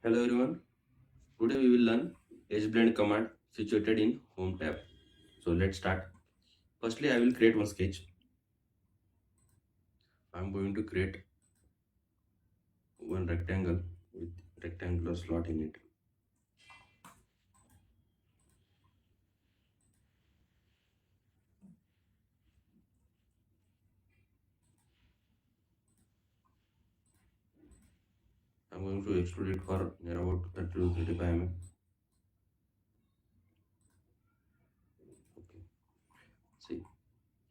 Hello everyone. Today we will learn edge blend command situated in Home tab. So let's start. Firstly, I will create one sketch. I am going to create one rectangle with rectangular slot in it. I am going to extrude it for near about 30 to 35 mm. Okay. See,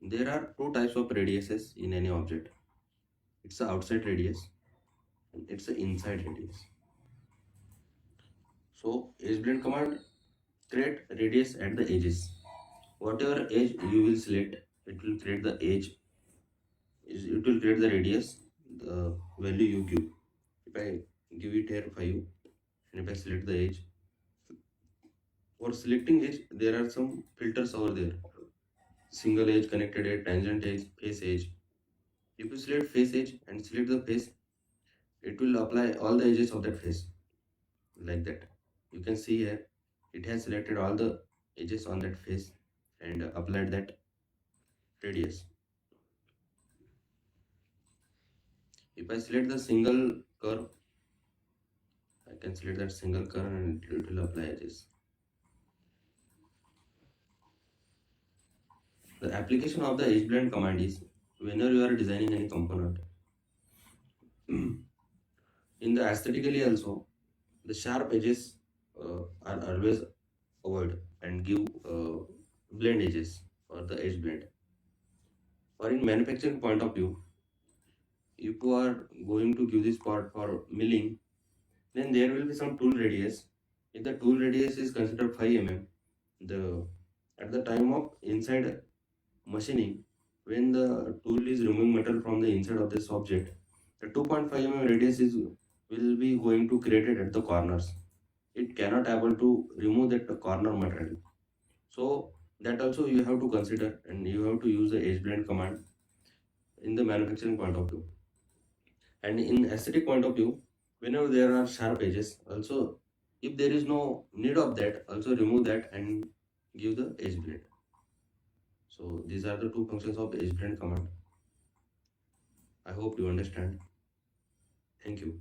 there are two types of radiuses in any object. It's the outside radius and it's the inside radius. So edge blend command create radius at the edges. Whatever edge you will select, it will create the edge. It will create the radius, the value you give. If I give it here 5 and if I select the edge, for selecting edge, there are some filters over there. Single edge, connected edge, tangent edge, face edge. If you select face edge and select the face, it will apply all the edges of that face like that. You can see here, it has selected all the edges on that face and applied that radius. If I select the single curve, I can select that single curve and it will apply edges. The application of the edge blend command is whenever you are designing any component. In the aesthetically also, the sharp edges are always avoid and give blend edges or the edge blend. Or in manufacturing point of view, if you are going to give this part for milling, then there will be some tool radius. If the tool radius is considered 5 mm, the at the time of inside machining, when the tool is removing metal from the inside of this object, the 2.5 mm radius is will be going to created at the corners. It cannot able to remove that corner material. So that also you have to consider and you have to use the edge blend command in the manufacturing point of view. And in aesthetic point of view, whenever there are sharp edges, also if there is no need of that, also remove that and give the edge blend. So these are the two functions of edge blend command. I hope you understand. Thank you.